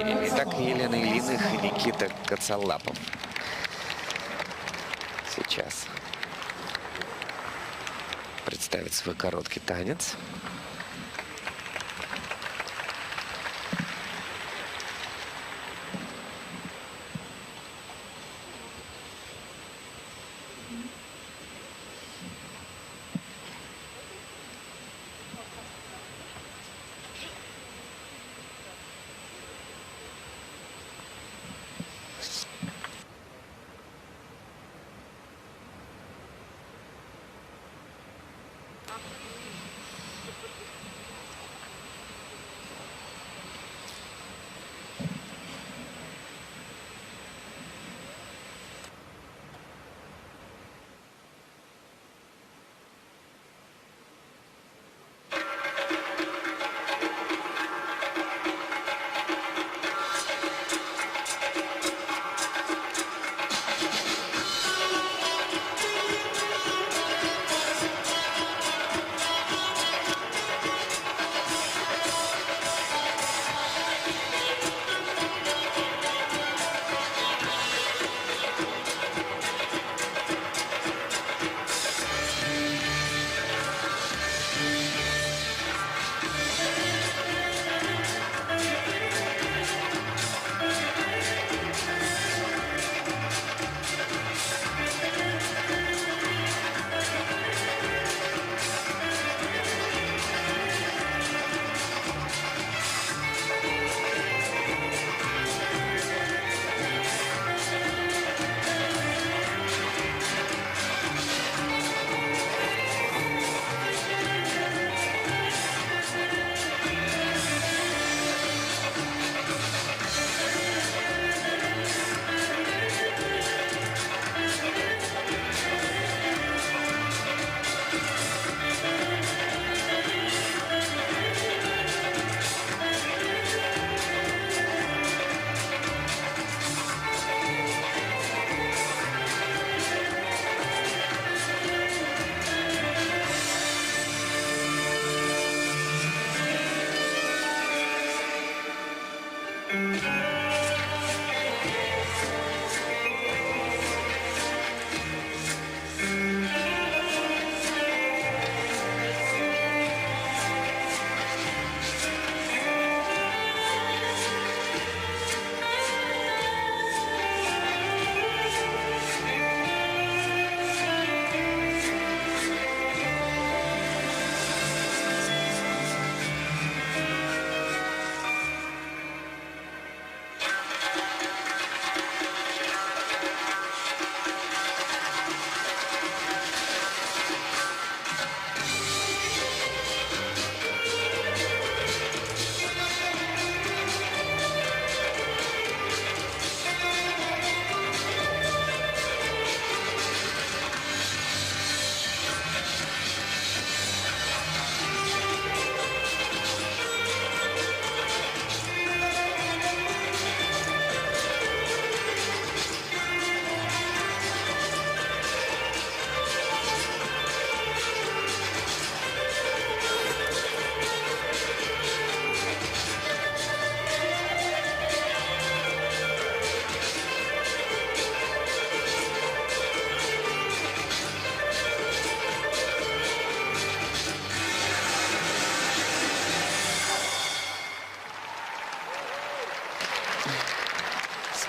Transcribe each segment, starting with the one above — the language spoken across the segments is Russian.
движениями. Итак, Елена Ильиных и Никита Коцалапов. Сейчас представит свой короткий танец.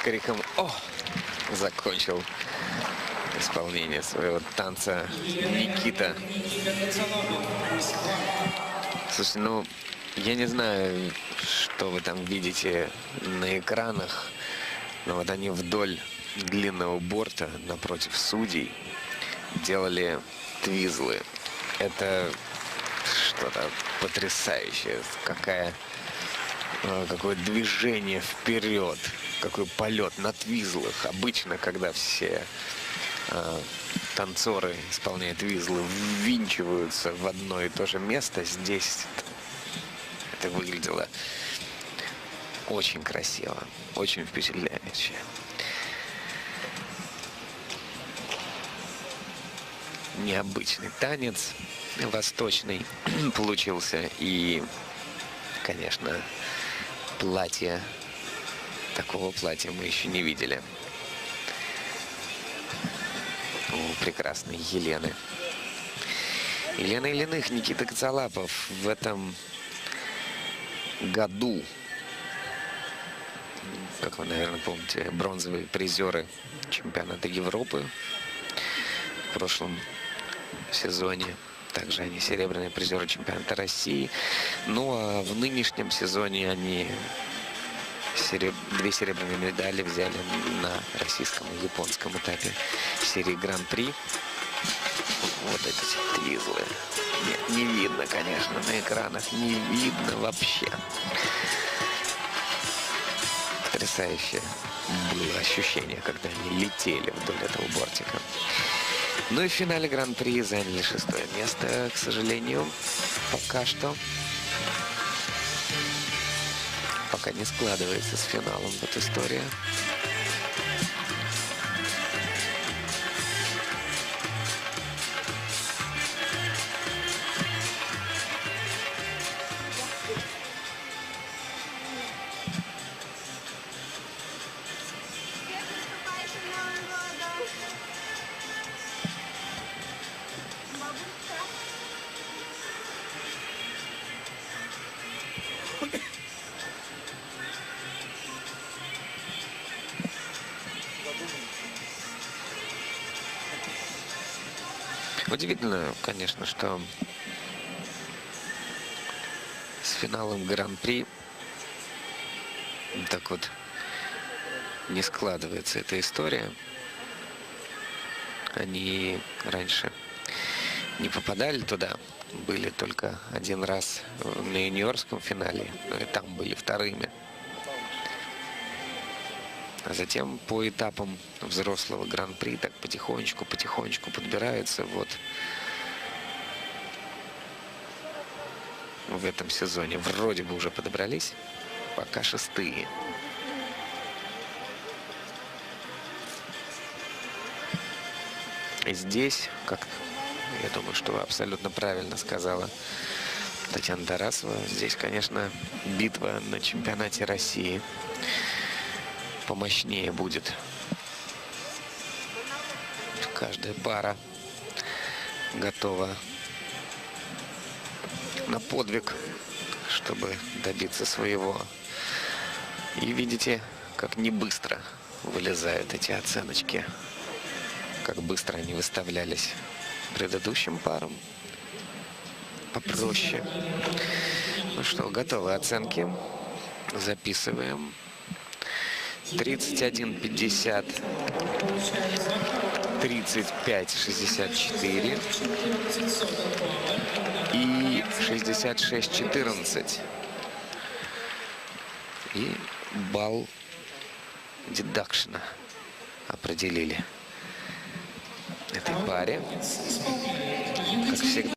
Криком «О!» закончил исполнение своего танца Никита. Слушай, ну, я не знаю, что вы там видите на экранах, но вот они вдоль длинного борта напротив судей делали твизлы. Это что-то потрясающее. Какое движение вперед. Какой полет на твизлах. Обычно, когда все танцоры исполняют твизлы, ввинчиваются в одно и то же место, здесь это выглядело очень красиво, очень впечатляюще. Необычный танец, восточный получился. И, конечно, платье Такого платья мы еще не видели. У прекрасной Елены. Елена Ильиных, Никита Коцалапов в этом году, как вы, наверное, помните, бронзовые призеры чемпионата Европы в прошлом сезоне. Также они серебряные призеры чемпионата России. Ну а в нынешнем сезоне они две серебряные медали взяли на российском и японском этапе серии Гран-при. Вот эти твизлы. Нет, не видно, конечно, на экранах. Не видно вообще. Потрясающее было ощущение, когда они летели вдоль этого бортика. Ну и в финале Гран-при заняли 6-е место, к сожалению, пока что. Пока не складывается с финалом эта история. Удивительно, конечно, что с финалом Гран-при так вот не складывается эта история. Они раньше не попадали туда, были только один раз на юниорском финале, и там были вторыми. А затем по этапам взрослого Гран-при так потихонечку подбираются. Вот в этом сезоне вроде бы уже подобрались, пока 6-е. И здесь, как я думаю, что абсолютно правильно сказала Татьяна Тарасова, здесь, конечно, битва на чемпионате России помощнее будет. Каждая пара готова на подвиг, чтобы добиться своего. И видите, как не быстро вылезают эти оценочки. Как быстро они выставлялись предыдущим парам. Попроще. Ну что, готовы оценки. Записываем. 31-50, 35-64 и 66-14. И балл дедакшена определили этой паре. Как всегда.